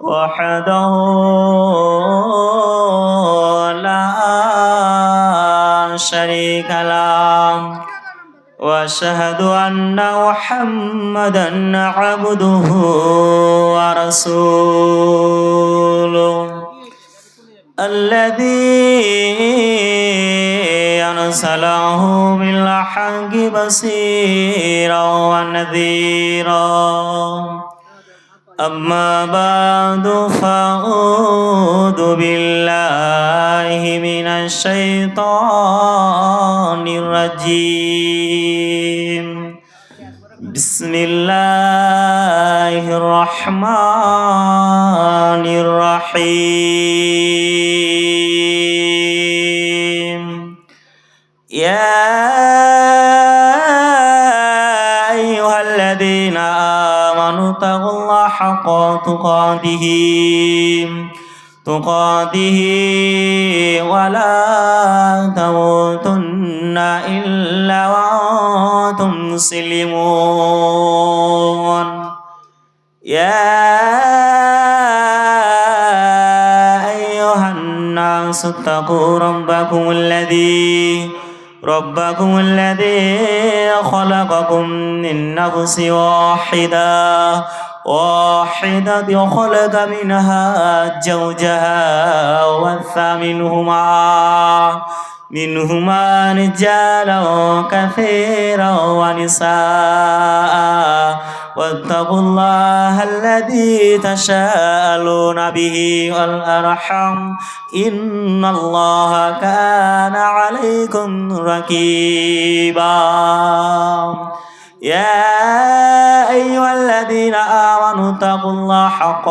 وحده لا شريك له وأشهد أن محمدا عبده ورسوله الذي أرسله بالحق بصيرا ونذيرا أما بعد فأعوذ بالله من الشيطان الرجيم بسم الله الرحمن الرحيم يا أيها الذين آمنوا اتقوا الله حق تقاته ولا تموتن إلا وأنتم مسلمون يا أيها الناس اتقوا ربكم الذي خلقكم من نفس واحدة خلق منها زوجها وبث منهما رجالا كثيرا ونساء واتقوا الله الذي تساءلون به والأرحام إن الله كان عليكم رقيبا يا أيها الذين آمنوا اتقوا الله حق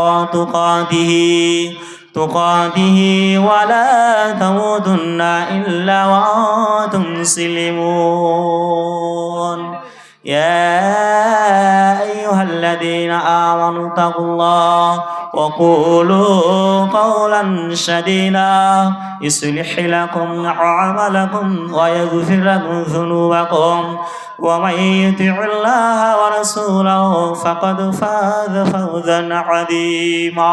تقاته ولا تموتن إلا وأنتم مسلمون يا أيها الذين آمنوا اتقوا الله وقولوا قولا سديدا يصلح لكم أعمالكم ويغفر لكم ذنوبكم ومن يطع الله ورسوله فقد فاز فوزا عظيما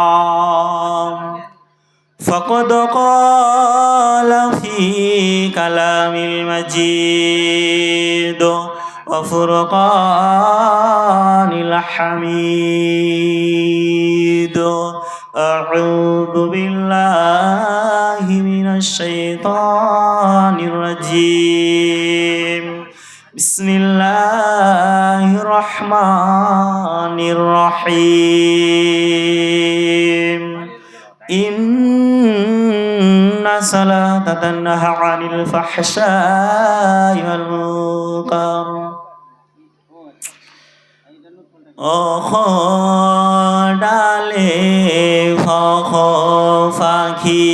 فقد قال في كلام المجيد وفرقان الحميد أعوذ بالله من الشيطان الرجيم بسم الله الرحمن الرحيم إن الصلاة تنهى عن الفحشاء والمنكر ডালে পাখি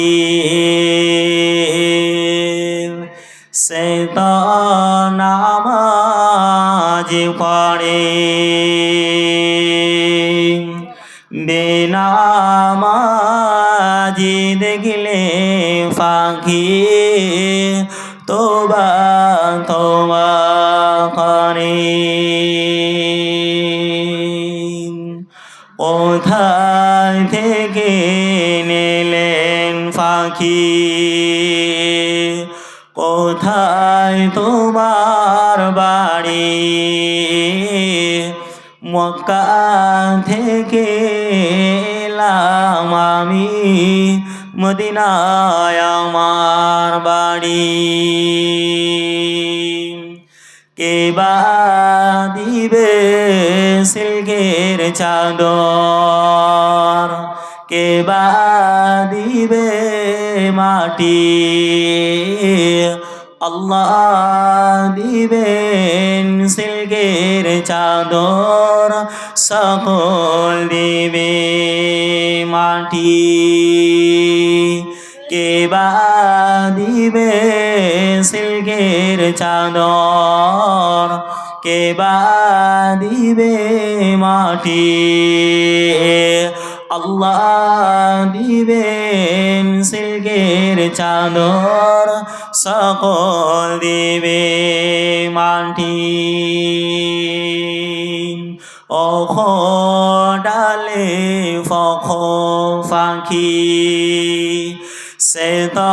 সে তো নামাজ পড়ে বেনামাজি দেখলে পাখি তোবা করে কোথায় থেকে নিলেন পাখি কোথায় তোমার বাড়ি মক্কা থেকে এলাম আমি মদিনায় আমার বাড়ি কে বা দিবে সিল্কের চাদর কে বা দিবে মাটি আল্লাহ দিবেন সিল্কের চাদর সকল দিবে মাটি কে বা দিবে সিল্কের চাদর কে বা দিবে মাটি আল্লাহ দিবেন সিল্কের চাদর সকল দিবে মাটি ও ডালে ফাঁকি সে তো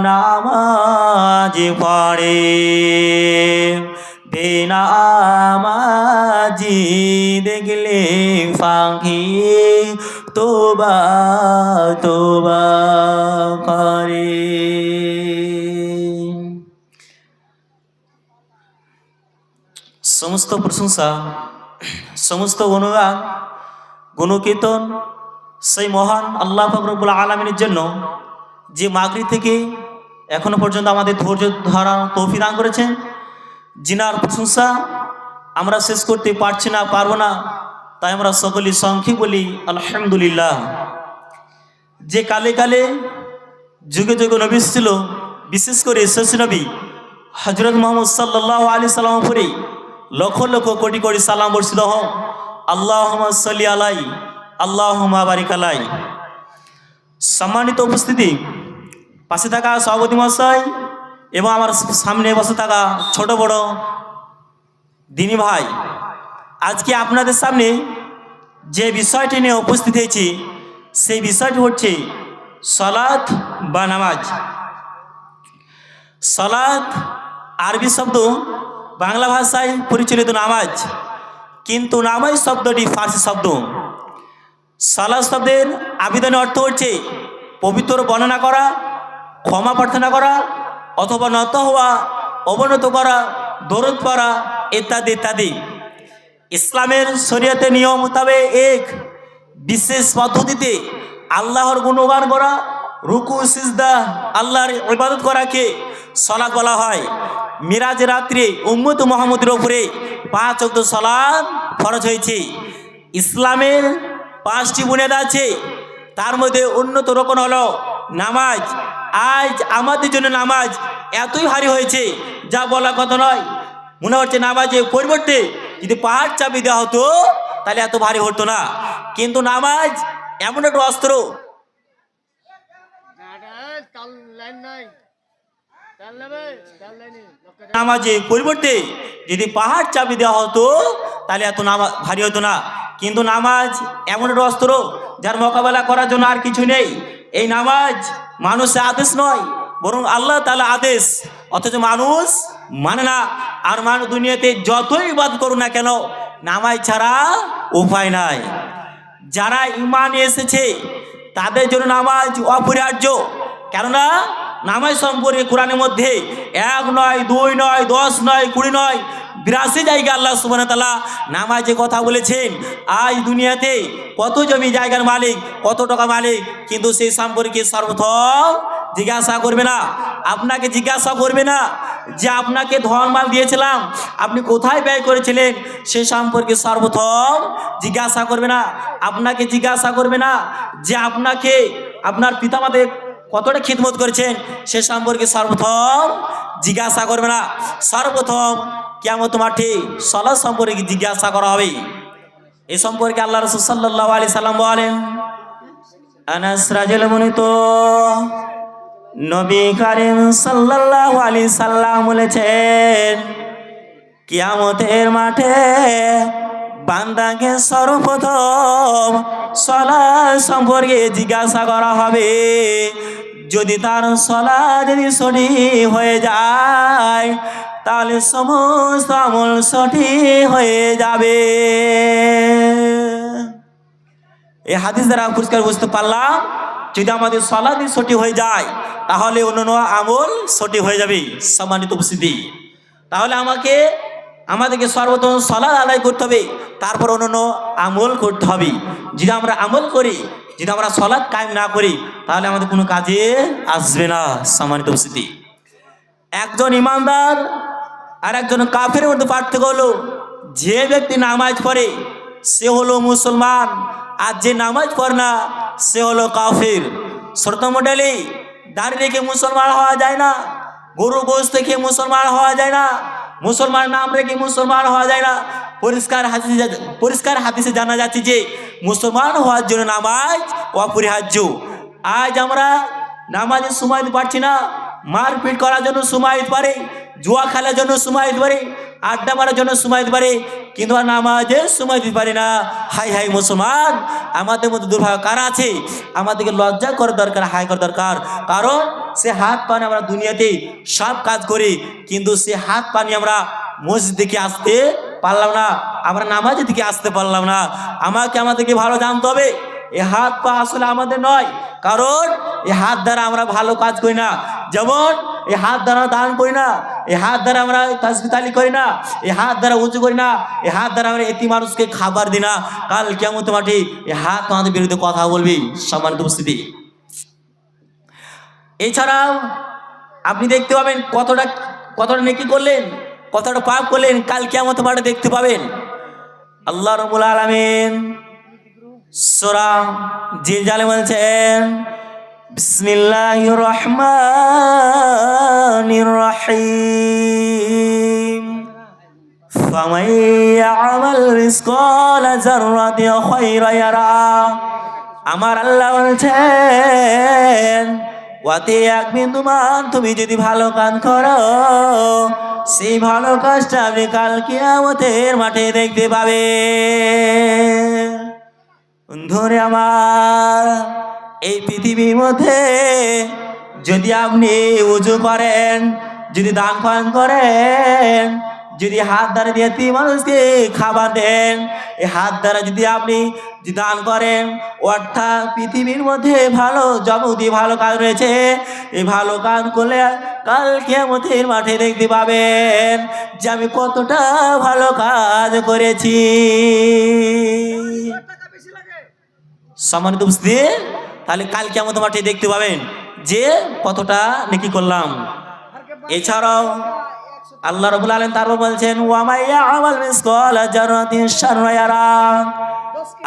নামাজ পড়ে বেনামাজি দেখলে ফাঁকি তোবা তোবা করে। সমস্ত প্রশংসা সমস্ত গুণগান গুণকীর্তন সেই মহান আল্লাহ পাক রব্বুল আলামিনের জন্য, যে মাগরিব থেকে এখনো পর্যন্ত আমাদের ধৈর্য ধারণ তৌফিক দান করেছেন, যিনার প্রশংসা আমরা শেষ করতে পারছি না, পারবো না, তাই আমরা সকলেই সংক্ষেপ বলি আলহামদুলিল্লাহ। যে কালে কালে যুগে যুগে নবী ছিল, বিশেষ করে শেষ নবী হযরত মুহাম্মদ সাল্লাল্লাহু আলাইহি সাল্লাম উপরে লক্ষ লক্ষ কোটি কোটি সালাম বর্ষিত হোক। আল্লাহুম্মা সাল্লি আলাই আল্লাহুম্মা বারিক আলাই। সম্মানিত উপস্থিতি, পাশে থাকা সভাপতি মহাশয় এবং আমার সামনে বসে থাকা ছোট বড় দিনী ভাই, আজকে আপনাদের সামনে যে বিষয়টি নিয়ে উপস্থিত হয়েছি সেই বিষয়টি হচ্ছে সালাত বা নামাজ। সালাত আরবি শব্দ, বাংলা ভাষায় পরিচালিত নামাজ, কিন্তু নামাজ শব্দটি ফার্সি শব্দ। সালাত শব্দের আবিধানিক অর্থ হচ্ছে পবিত্র বর্ণনা করা, ক্ষমা প্রার্থনা করা অথবা নত হওয়া, অবনত করা, দরুদ পড়া ইত্যাদি ইত্যাদি। ইসলামের শরীয়তের নিয়ম মোতাবেক এক বিশেষ পদ্ধতিতে আল্লাহর গুণগান করা, রুকু সিজদা আল্লাহর ইবাদত করাকে সালাত বলা হয়। মিরাজ রাত্রে উম্মত মুহাম্মদের উপরে 5 ওয়াক্ত সালাত ফরজ হয়েছে। ইসলামের 5টি বুনিয়াদ আছে, তার মধ্যে অন্যতম রকম হলো নামাজ। আজ আমাদের জন্য নামাজ এতই ভারী হয়েছে যা বলার কথা নয়। মনে হচ্ছে নামাজের পরিবর্তে যদি পাহাড় চাপি দেওয়া হতো তাহলে এত ভারী হতো না। কিন্তু নামাজ এমন একটা অস্ত্র, নামাজের পরিবর্তে যদি পাহাড় চাপি দেওয়া হতো তাহলে এত নামাজ ভারী হতো না। কিন্তু নামাজ এমন একটা অস্ত্র যার মোকাবেলা করার জন্য আর কিছু নেই। এই নামাজ মানুষের আদেশ নয়, বরং আল্লাহ তাআলা আদেশ, অথচ মানুষ মানে না। আর মানুষ দুনিয়াতে যতই ইবাদত করুক না কেন, নামাজ ছাড়া উপায় নাই। যারা ঈমান এসেছে তাদের জন্য নামাজ অপরিহার্য। কেননা নামাজ সম্পর্কে কোরআনের মধ্যে 1 নয়, 2 নয়, 10 নয়, 20 নয়, 82 জায়গায় আল্লাহ সুবহানাহু ওয়া তাআলা নামাজে কথা বলেছেন। আজ দুনিয়াতে কত জমি জায়গার মালিক, কত টাকা মালিক, কিন্তু সেই সম্পর্কে সর্বপ্রথম জিজ্ঞাসা করবে না। আপনাকে জিজ্ঞাসা করবে না যে আপনাকে ধন মাল দিয়েছিলাম আপনি কোথায় ব্যয় করেছিলেন, সে সম্পর্কে সর্বপ্রথম জিজ্ঞাসা করবে না। আপনাকে জিজ্ঞাসা করবে না যে আপনাকে আপনার পিতামাতার কতটা খিদমত করেছেন, সে সম্পর্কে সর্বপ্রথম জিজ্ঞাসা করবে না। সর্বপ্রথম কিয়ামত মাঠে সালাত সম্পর্কে জিজ্ঞাসা করা হবে। এই সম্পর্কে আল্লাহ রাসূল সাল্লাল্লাহু আলাইহি সাল্লাম বলেন, আনাস রাদিয়াল্লাহু আনহু নবী করিম সাল্লাল্লাহু আলাইহি সাল্লাম বলেছেন, কিয়ামতের মাঠে বান্দাকে সর্বপ্রথম সালাত সম্পর্কে জিজ্ঞাসা করা হবে। যদি তার সালাত যদি সঠিক হয়ে যায় তাহলে সমস্ত আমল সঠিক হয়ে যাবে। এই হাদিস দ্বারা পরিষ্কার বুঝতে পারলাম, যদি আমাদের সালাত সঠিক হয়ে যায় তাহলে অন্যান্য আমল সঠিক হয়ে যাবে। সম্মানিত উপস্থিতি, তাহলে আমাদেরকে সর্বপ্রথম সালাত আদায় করতে হবে, তারপর অন্যান্য আমল করতে হবে। যদি আমরা আমল করি, যদি আমরা সালাত কায়েম না করি তাহলে আমাদের কোনো কাজে আসবে না। সম্মানিত উপস্থিতি, একজন ইমানদার আর একজন কাফেরের মধ্যে পার্থক্য হলো, যে ব্যক্তি নামাজ পড়ে সে হলো মুসলমান, আর যে নামাজ পড়ে না সে হলো কাফের। ছোট মডেলে দাঁড়িয়ে রেখে মুসলমান হওয়া যায় না, গরু গোশত থেকে মুসলমান হওয়া যায় না, মুসলমান নাম রেখে মুসলমান হওয়া যায় না। পরিষ্কার হাদিসে জানা যাচ্ছে যে মুসলমান হওয়ার জন্য নামাজ অপরিহার্য। আজ আমরা নামাজের সময় দিতে পারছি না, মারপিট করার জন্য সময় দিতে পারি, জুয়া খেলার জন্য সময় দিতে পারি, আড্ডা মারার জন্য সময় দিতে পারি, কিন্তু আর নামাজের সময় দিতে পারি না। হাই হাই মুসলমান, আমাদের মধ্যে দুর্ভাগ্য কারা আছে? আমাদেরকে লজ্জা করার দরকার, হাই করার দরকার। কারণ সে হাত পা নিয়ে আমরা দুনিয়াতে সব কাজ করি, কিন্তু সে হাত পা নিয়ে আমরা মসজিদ দিকে আসতে পারলাম না, আমরা নামাজের দিকে আসতে পারলাম না। আমাদেরকে ভালো জানতে হবে, এই হাত পা আসলে আমাদের নয়। কারণ এই হাত দ্বারা আমরা ভালো কাজ করি না। যেমন এই হাত দ্বারা দান করি না, এই হাত দ্বারা আমরা তাসবিহ তাহলিল করি না, এই হাত দ্বারা উঁচু করি না, এই হাত দ্বারা আমরা এতিম মানুষকে খাবার দিই না। কাল কিয়ামতের মাঠে এই হাত আমাদের বিরুদ্ধে কথা বলবি। সম্মানিত উপস্থিতি, এছাড়াও আপনি দেখতে পাবেন কতটা নেকি করলেন, কতটা পাপ করলেন, কাল কিয়ামতের মাঠে দেখতে পাবেন। আল্লাহ রাব্বুল আলামিন সূরা জিলজালে বলছেন, বিসমিল্লাহির রহমানির রহিম, ফামান ইয়ামাল মিসকালা যাররাতিন খায়রান ইয়ারা। আমার আল্লাহ বলছেন, ওয়াতে এক বিন্দু মান তুমি যদি ভালো কাজ করো, সেই ভালো কাজটা আপনি কাল কিয়ামতের মাঠে দেখতে পাবে। বন্ধুরে আমার, এই পৃথিবীর মধ্যে যদি আপনি উজু করেন, যদি দান পান করেন, যদি হাত দ্বারা দিয়ে মানুষকে খাবার দেন, এই হাত দ্বারা যদি আপনি দান করেন, অর্থাৎ পৃথিবীর মধ্যে ভালো যাবতীয় ভালো কাজ রয়েছে, এই ভালো কাজ করলে কাল কিয়ামতের মাঠে দেখতে পাবেন যে আমি কতটা ভালো কাজ করেছি। সম্মানিত উপস্থিতি, তাহলে কাল কিয়ামতের মাঠে দেখতে পাবেন যে কতটা নেকি করলাম। এছাড়াও আল্লাহ রাব্বুল আলামিন তারপর বলছেন, ওয়া মান ইয়ামাল মিসকালা যাররাতিন শাররান ইয়ারা।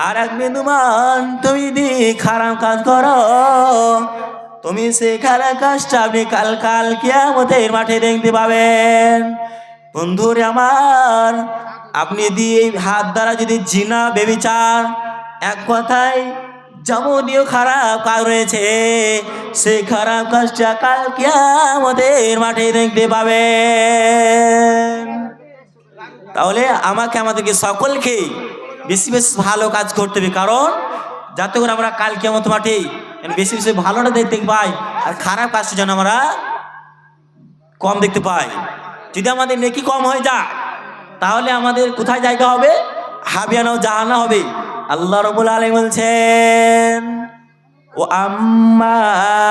আর এক বিন্দু মান তুমি যদি খারাপ কাজ করো, তুমি সেই খারাপ কাজটা আপনি কাল কিয়ামতের মাঠে দেখতে পাবেন। বন্ধুরে আমার, আপনি যদি এই হাত দ্বারা যদি জিনা ব্যভিচার, এক কথায় যাবতীয় খারাপ কাজ রয়েছে, সেই খারাপ কাজটা কাল কিয়ামতের মাঠে দেখতে পাবেন। তাহলে আমাদেরকে সকলকে বেশি বেশি ভালো কাজ করতে হবে, কারণ যাতে করে আমরা কাল কিয়ামতের মাঠে বেশি বেশি ভালোটা দেখতে পাই, আর খারাপ কাজটা যেন আমরা কম দেখতে পাই। যদি আমাদের নেকি কম হয়ে যায়, তাহলে আমাদের কোথায় জায়গা হবে? হাবিয়ানা ও জাহান্নাম হবে। আল্লাহ রাব্বুল আলামিন বলছেন, ও আম্মা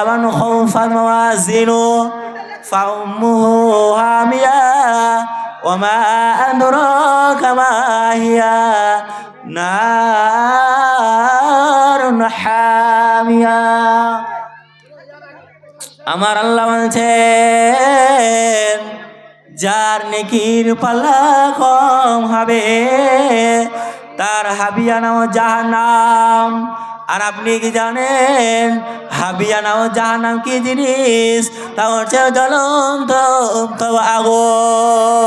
মান খাফা মাওয়াজিনু ফাউম্মুহু হামিয়া ওয়া মা আদরাকা মা হিয়া নারুন হামিয়া। আমার আল্লাহ বলছেন, যার নেকির পাল্লা কম হবে তার হাবিয়ানা ও জাহান্নাম। আর আপনি কি জানেন হাবিয়ানা ও জাহান্নাম কি জিনিস? তা হচ্ছে জ্বলন্ত আগুন।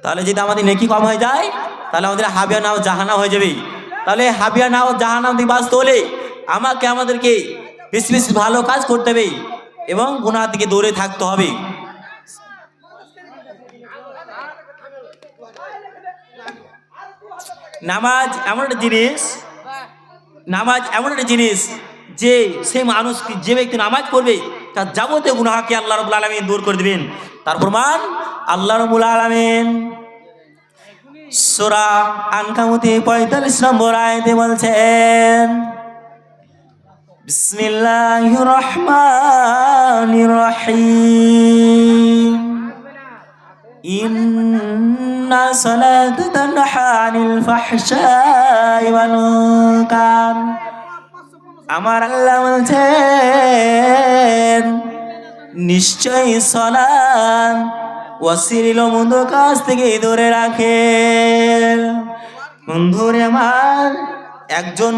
তাহলে যদি আমাদের নেকি কম হয়ে যায়, তাহলে আমাদের হাবিয়ানা ও জাহান্নাম হয়ে যাবে। তাহলে হাবিয়ানা ও জাহান্নাম থেকে বাঁচতে হলে আমাদেরকে বেশি বেশি ভালো কাজ করতে হবে এবং গুনাহ থেকে দূরে থাকতে হবে। নামাজ এমন একটা জিনিস যে সেই মানুষ, যে ব্যক্তি নামাজ পড়বে তার যাবতীয় গুনাহকে আল্লাহ রাব্বুল আলামিন দূর করে দিবেন। তার প্রমাণ আল্লাহ রাব্বুল আলামিন সূরা আনকাবুতে 45 নম্বর আয়াতে বলছেন, বিসমিল্লাহির রহমানির রহিম, ইন্না সালাতা তানহা আনিল ফাহশাই ওয়াল মুনকার। আমার আল্লাহ বলছেন, নিশ্চয়ই সালাত অশ্লীল মন্দ কাজ থেকে দূরে রাখে। বন্ধুরে আমার, একজন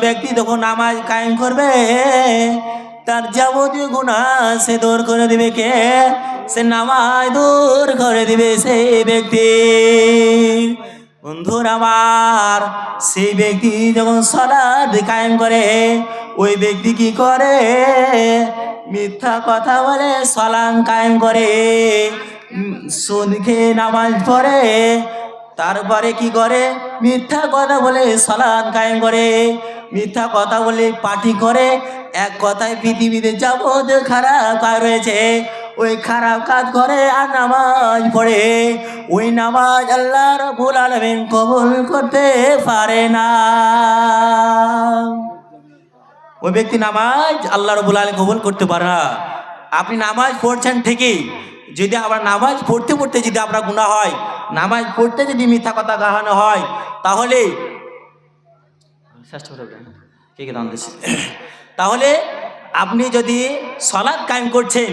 ব্যক্তি যখন নামাজ কায়েম করবে, তার যাবতীয় গুনাহ সে দূর করে দিবে। কে? সে নামাজ দূর করে দিবে সেই ব্যক্তি। বন্ধুরা আমার, সেই ব্যক্তি যখন সালাত কায়েম করে, ওই ব্যক্তি কি করে? মিথ্যা কথা বলে সালাম কায়েম করে, সুদ খেয়ে নামাজ পড়ে, তারপরে কি করে মিথ্যা কথা বলে সালাম কায়েম করে, মিথ্যা কথা বলে পার্টি করে। এক কথায় পৃথিবীতে যাবতীয় খারাপ কাজ রয়েছে ওই খারাপ কাজ করে আর নামাজ পড়ে, ওই নামাজ আল্লাহ রাব্বুল আলামিন কবুল করতে পারে না। ওই ব্যক্তি নামাজ আল্লাহ রাব্বুল আলামিন কবুল করতে পারে না। আপনি নামাজ পড়ছেন ঠিকই, যদি আবার নামাজ পড়তে পড়তে যদি আপনার গুনাহ হয়, নামাজ পড়তে যদি মিথ্যা কথা গাহানো হয়, তাহলে তাহলে আপনি যদি সালাত কায়েম করছেন,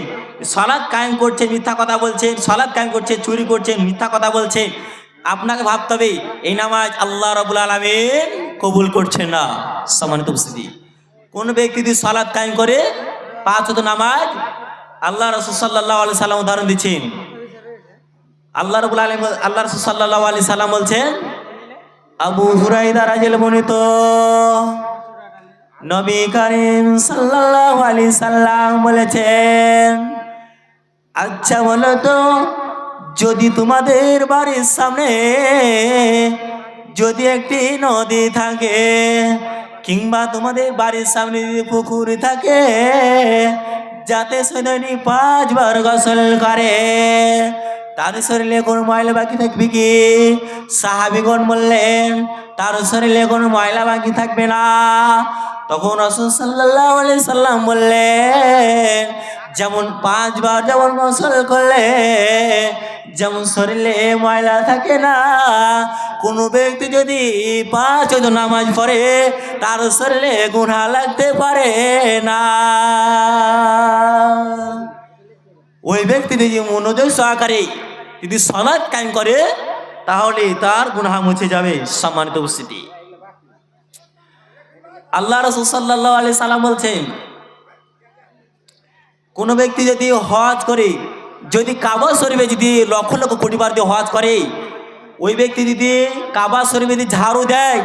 সালাত কায়েম করছেন মিথ্যা কথা বলছেন, সালাত কায়েম করছেন চুরি করছেন, মিথ্যা কথা বলছেন, আপনাকে ভাবতে হবে এই নামাজ আল্লাহ রাব্বুল আলামিন কবুল করছেন না। সম্মানিত উপস্থিতি, কোন ব্যক্তি যদি সালাত কায়েম করে পাঁচ ওয়াক্ত নামাজ, আল্লাহ রাসূল সাল্লাল্লাহু আলাইহি সাল্লাম উদাহরণ দিচ্ছেন। আল্লাহ রাব্বুল আলামিন, আল্লাহ রাসূল সাল্লাল্লাহু আলাইহি সাল্লাম বলছেন, আবু হুরায়রা রাদিয়াল্লাহু বর্ণিত, নবী করিম সাল্লাল্লাহু আলাইহি সাল্লাম বলেছেন, আচ্ছা বলো তো, যদি তোমাদের বাড়ির সামনে যদি একটি নদী থাকে, কিংবা তোমাদের বাড়ির সামনে যদি পুকুর থাকে, যাতে সৈনিক 5 বার গোসল করে, তার শরীরে কোনো ময়লা বাকি থাকবে কি? সাহাবীগণ বললেন, তার শরীরে কোনো ময়লা বাকি থাকবে না। তখন রাসূল সাল্লাল্লাহু আলাইহি সাল্লাম বললেন, যেমন 5 বার যেমন গোসল করলে যেমন শরীরে ময়লা থাকে না, কোন ব্যক্তি যদি 5 ওয়াক্ত নামাজ পড়ে তার শরীরে গুনাহ লাগতে পারে না। ওই ব্যক্তি যদি মনোযোগ সহকারে যদি সালাত কায়েম করে তাহলে তার গুনাহ মুছে যাবে। সম্মানিত উপস্থিতি, আল্লাহ রাসূল সাল্লাল্লাহু আলাইহি সাল্লাম বলছেন, কোন ব্যক্তি যদি হজ করে, যদি কাবা শরীফে যদি লক্ষ লক্ষ কোটি বার দিয়ে হজ করে, ওই ব্যক্তি যদি কাবা শরীফে যদি ঝাড়ু দেয়,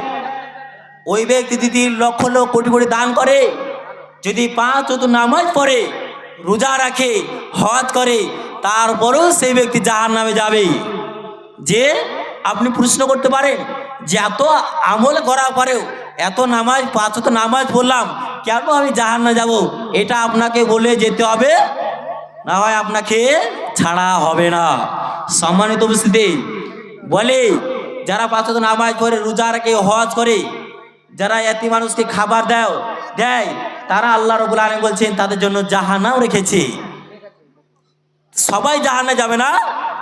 ওই ব্যক্তি যদি লক্ষ লক্ষ কোটি কোটি দান করে, যদি 5 ওয়াক্ত নামাজ পড়ে, রোজা রাখে, হজ করে, তারপরেও সেই ব্যক্তি জাহান্নামে যাবে। যে আপনি প্রশ্ন করতে পারেন যে এত আমল করার পরেও, এত নামাজ 5 ওয়াক্ত নামাজ পড়লাম, কেন আমি জাহান্নামে যাব? এটা আপনাকে বলে যেতে হবে, না হয় আপনাকে ছাড়া হবে না। সম্মানিত উপস্থিতি, বলে যারা 5 ওয়াক্ত নামাজ পড়ে, রোজা রাখে, হজ করে, যারা এতিম মানুষকে খাবার দেয়, তারা আল্লাহ রাব্বুল আলামিন বলছেন তাদের জন্য জাহান্নাম রেখেছে। সবাই জাহান্নামে যাবে না,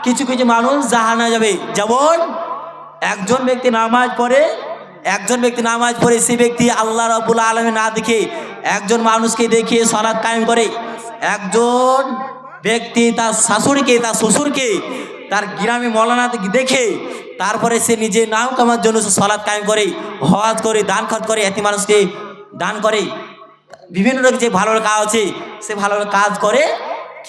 কিছু কিছু মানুষ জাহান্নামে যাবে। যেমন একজন ব্যক্তি নামাজ পড়ে, সেই ব্যক্তি আল্লাহ রাব্বুল আলামিন না দেখে একজন মানুষকে দেখিয়ে সালাত কায়েম করে, একজন ব্যক্তি তার শাশুড়িকে, তার শ্বশুরকে, তার গ্রামে মৌলানা দেখে তারপরে সে নিজে নাম কামার জন্য সে সালাত কায়েম করে, হজ করে, দান খরচ করে, এতিম মানুষকে দান করে, বিভিন্ন রকম যে ভালো কাজ আছে সে ভালো কাজ করে,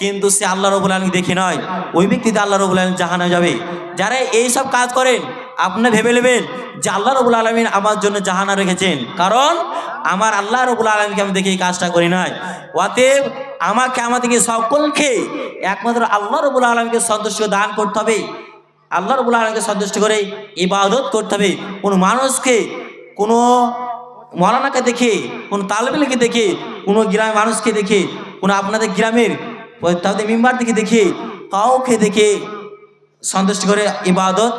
কিন্তু সে আল্লাহ রাব্বুল আলামিন দেখে নয়, ওই ব্যক্তিতে আল্লাহ রাব্বুল আলামিন জাহান্নামে যাবে। যারা এই সব কাজ করেন, আপনি ভেবে নেবেন যে আল্লাহ রাব্বুল আলামিন আমার জন্য জাহান্নাম রেখেছেন, কারণ আমার আল্লাহ রাব্বুল আলামিনকে আমি দেখে এই কাজটা করি নাই। অতএব আমাদেরকে সকলকে একমাত্র আল্লাহ রাব্বুল আলামিনকে সন্তুষ্ট দান করতে হবে, আল্লাহ রাব্বুল আলামিনকে সন্তুষ্ট করে ইবাদত করতে হবে। কোনো মানুষকে, কোনো মৌলানাকে দেখে, কোনো তালেবেলকে দেখে, কোনো গ্রামের মানুষকে দেখে, কোনো আপনাদের গ্রামের তাদের মেম্বার দেখে কাউকে দেখে সন্তুষ্ট করে ইবাদত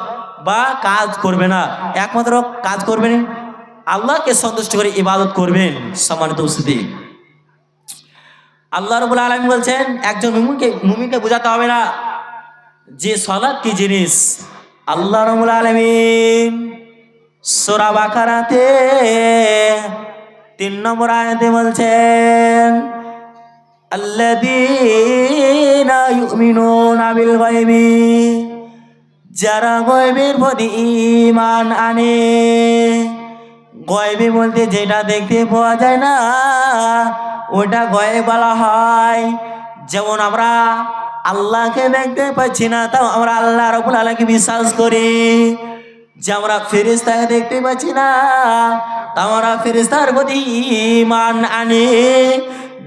বা কাজ করবে না। একমাত্র কাজ করবেন আল্লাহকে সন্তুষ্ট করে ইবাদত করবেন। সম্মানিত উপস্থিতি, আল্লাহ রাব্বুল আলামিন বলছেন একজন মুমিনকে বোঝাতে হবে না যে সালাত কি জিনিস। আল্লাহ রাব্বুল আলামিন সূরা বাকারাতে 3 নম্বর আয়াতে বলছেন, আল্লাযীনা ইউমিনুনা বিল গায়বি, যারা গায়বের প্রতি ঈমান আনে। গায়বী বলতে যেটা দেখতে পাওয়া যায় না ওটা গায়ব বলা হয়। যেমন আমরা আল্লাহকে দেখতে পাচ্ছি না, তাও আমরা আল্লাহ রাব্বুল আলামিনকে বিশ্বাস করি। যে আমরা ফেরেশতাকে দেখতে পাচ্ছি না, তাও আমরা ফেরেশতার প্রতি ঈমান আনি।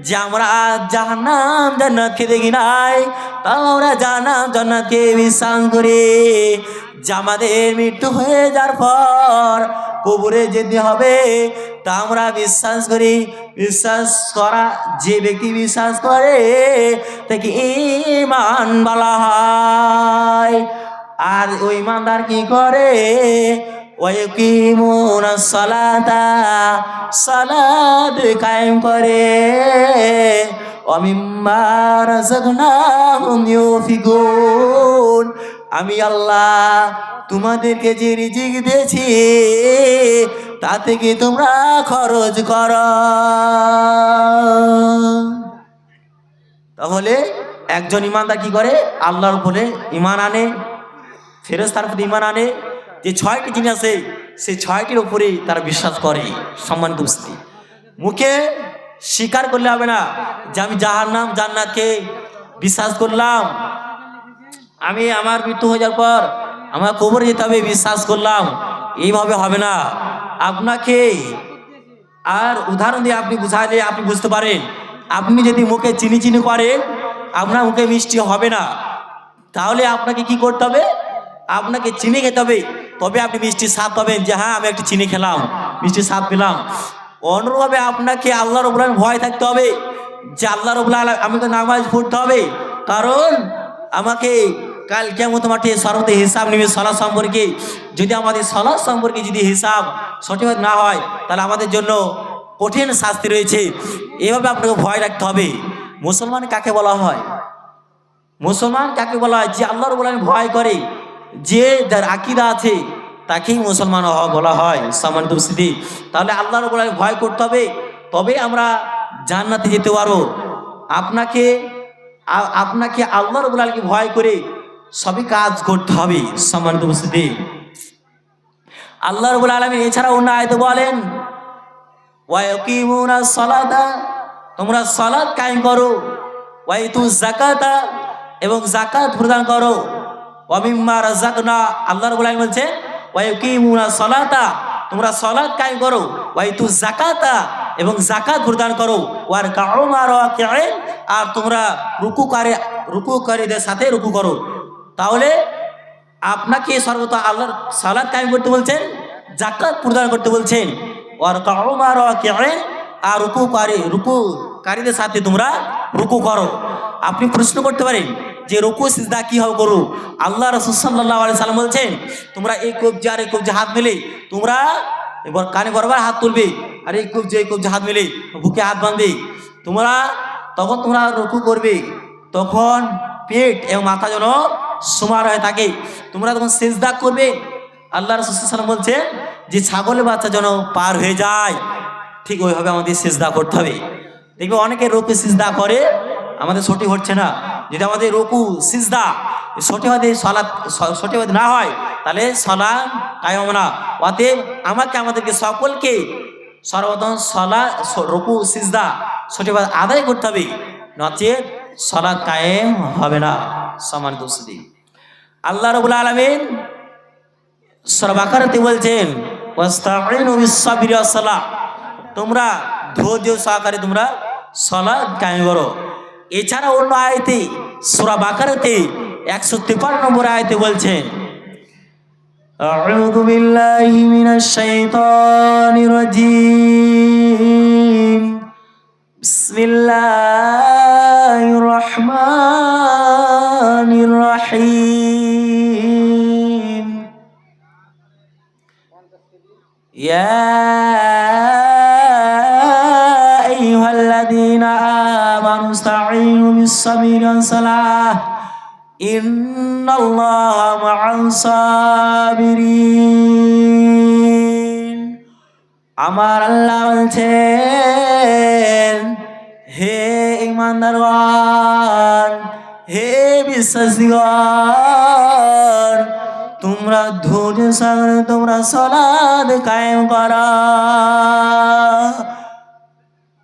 যে আমরা জাহান্নাম জান্নাতকে দেখি নাই, তাও আমরা জাহান্নাম জান্নাতকে বিশ্বাস করি। যে আমাদের মৃত্যু হয়ে যাওয়ার পর কবরে যেতে হবে, তা আমরা বিশ্বাস করি। বিশ্বাস করা, যে ব্যক্তি বিশ্বাস করে তাকে ঈমান বলা হয়। আর ওই ইমানদার কি করে? ওয়াকিমুনাস সালাতা, সালাত কায়েম করে। ওয়া মিম্মা রাযাকনাহুম ইউনফিকুন, আমি আল্লাহ তোমাদেরকে যে রিজিক দিয়েছি তা থেকে তোমরা খরচ করো। তাহলে একজন ইমানদার কি করে? আল্লাহর উপরে ঈমান আনে, ফেরেশতার প্রতি ঈমান আনে। যে 6টি জিনিস আছে সেই 6টির উপরে তারা বিশ্বাস করে। সম্মানিত উপস্থিতি, মুখে স্বীকার করলে হবে না যে আমি জাহান্নাম জান্নাতকে বিশ্বাস করলাম, আমি আমার মৃত্যু হয়ে যাওয়ার পর আমার কবরে যেতে হবে বিশ্বাস করলাম, এইভাবে হবে না। আপনাকে আর উদাহরণ দিয়ে আপনি বুঝাইলে আপনি বুঝতে পারেন। আপনি যদি মুখে চিনি চিনি করেন, আপনার মুখে মিষ্টি হবে না। তাহলে আপনাকে কি করতে হবে? আপনাকে চিনি খেতে হবে, তবে আপনি মিষ্টির স্বাদ পাবেন, যে হ্যাঁ আমি একটু চিনি খেলাম, মিষ্টির স্বাদ পেলাম। অনুরূপভাবে আপনাকে আল্লাহ রাব্বুল আলামিন ভয় থাকতে হবে, যে আল্লাহ রাব্বুল আলামিন আমাকে নামাজ পড়তে হবে, কারণ আমাকে কাল কিয়ামত মাঠে সর্বতে হিসাব নেবে সালাত সম্পর্কে। যদি আমাদের সালাত সম্পর্কে যদি হিসাব সঠিক না হয়, তাহলে আমাদের জন্য কঠিন শাস্তি রয়েছে। এভাবে আপনাকে ভয় রাখতে হবে। মুসলমান কাকে বলা হয়? মুসলমান কাকে বলা হয়? যে আল্লাহ রাব্বুল আলামিন ভয় করে, যে যার আকীদা আছে, তাকেই মুসলমান বলা হয়। সম্মানিত উপস্থিতি, তাহলে আল্লাহ রাব্বুল আলামিন ভয় করতে হবে, তবে আমরা জান্নাতে যেতে পারবো। আপনাকে আপনাকে আল্লাহ রাব্বুল আলামিনকে ভয় করে সবই কাজ করতে হবে। সম্মানিত উপস্থিতি, আল্লাহ রাব্বুল আলামিন এছাড়া অন্য আয়াতে বলেন, ওয়া ইয়াকিমুনাস সালাতা, তোমরা সালাত কায়েম করো, ওয়া ইতুজ যাকাতা, এবং যাকাত প্রদান করো। ওয়া মিম্মা রাযাকনা, আল্লাহ রাব্বুল আলামিন বলছেন ওয়া ইয়াকিমুনাস সালাতা, তোমরা সালাত কায়েম করো, ওয়া ইতুজ যাকাতা, এবং যাকাত প্রদান করো, ওয়ার কাউ মা রাকিঈন, আর তোমরা রুকুকারীদের সাথে রুকু করো। তাহলে আপনাকে সর্বদা আল্লাহর সালাত কায়েম করতে বলছেন, যাকাত প্রদান করতে বলছেন, ওয়ার কাউ মা রাকিঈন, আর রুকুকারীদের সাথে তোমরা রুকু করো। আপনি প্রশ্ন করতে পারেন যে রুকু সিজদা কিভাবে করো? আল্লাহ রাসূল সাল্লাল্লাহু আলাইহি সাল্লাম বলছেন, তোমরা এই কবজি আর এই কবজি হাত মিলে তোমরা এবার কানে বরাবর হাত তুলবে, আর এই কবজি হাত মিলে বুকে হাত বাঁধবে। তোমরা তখন তোমরা রুকু করবে, তখন পেট এবং মাথা যেন সমান হয়ে থাকে। তোমরা তখন সিজদা করবে। আল্লাহ রাসূল সাল্লাল্লাহু আলাইহি সাল্লাম বলছেন যে ছাগলের বাচ্চা যেন পার হয়ে যায়, ঠিক ওইভাবে আমাদের সিজদা করতে হবে। দেখবে অনেকে রুকু সিজদা করে, আমাদের সঠিক হচ্ছে না। যদি আমাদের রুকু সিজদা সঠিকভাবে সালাত সঠিকভাবে না হয়, তাহলে সালাত কায়েম হবে না। অতএব আমাদেরকে সকলকে সর্বপ্রথম রুকু সিজদা সঠিকভাবে আদায় করতে হবে, নচেত সালাত কায়েম হবে না। সম্মানিত উপস্থিতি, আল্লাহ রাব্বুল আলামিন সূরা বাকারাতে বলছেন, ওয়াস্তাঈনু বিস-সাবরি ওয়াস-সালাহ, তোমরা ধৈর্য সহকারে তোমরা সালাত কায়েম করো। এছাড়া অন্য আয়াতে সূরা বাকারাতে 153 নম্বর আয়াতে বলছেন, আউযু বিল্লাহি মিনাশ শাইতানির রাজীম, বিসমিল্লাহির রহমানির রহিম, ইয়া আইয়ুহাল্লাযীনা আমানু ইসতাঈনু বিস-সাবরি ওয়াস-সালাহ, ইন্নাল্লাহা মা'আস-সাবিরিন। আমার আল্লাহ বলছেন, হে ঈমানদারগণ, হে বিশ্বাসীগণ, তোমরা ধৈর্য সহকারে তোমরা সালাত কায়েম করো।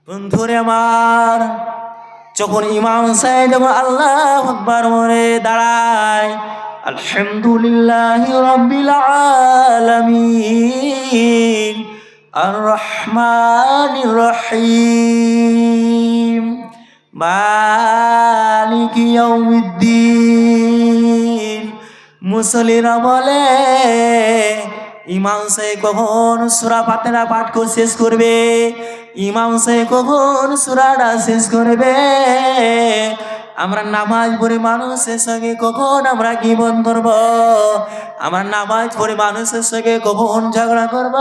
বন্ধুরে আমার, যখন ইমাম সাহেব যখন আল্লাহু আকবার বলে দাঁড়ায়, আলহামদুলিল্লাহি রাব্বিল আলামিন আর রহমানির রহিম, মালিকি ইয়াউমিদ্দিন। মুসল্লিরা বলে ইমাম সাহেব কখন সূরা ফাতিহা পাঠ করে শেষ করবে, ইমাম সাহেব কখন সূরাটা শেষ করবে। আমরা নামাজ পড়ে মানুষের সঙ্গে কখন আমরা জীবন করব, আমরা নামাজ পড়ে মানুষের সঙ্গে কখন ঝগড়া করব।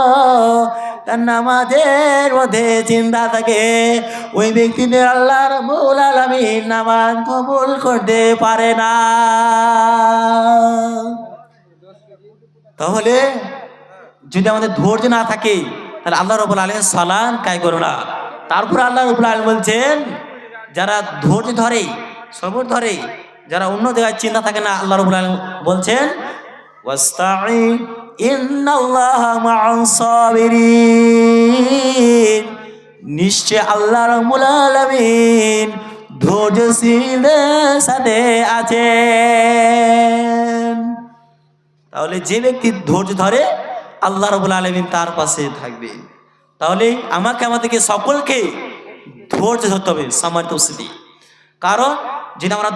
তার নামাজের মধ্যে চিন্তা থাকে, ওই ব্যক্তিদের আল্লাহ রাব্বুল আলামিন নামাজ কবুল করতে পারে না। তাহলে যদি আমাদের ধৈর্য না থাকে তাহলে আল্লাহ রাব্বুল আলামিন সালাম কায় করো না। তারপর আল্লাহ রাব্বুল আলামিন বলছেন যারা ধৈর্য ধরে, সবর ধরে, যারা অন্য জায়গায় চিন্তা থাকে না, আল্লাহ রাব্বুল আলামিন বলছেন ওয়াস্তাঈন ইন্নাল্লাহা মা'আস সাবিরিন। নিশ্চয় আল্লাহ রাব্বুল আলামিন ধৈর্যশীলদের সাথে আছেন। তাহলে যে ব্যক্তি ধৈর্য ধরে আল্লাহ রাব্বুল আলামিন তার পাশে থাকবে। তাহলে আমাদেরকে সকলকে ধৈর্য ধরতে হবে সম্মানিত উপস্থিতি। কারণ যদি আমরা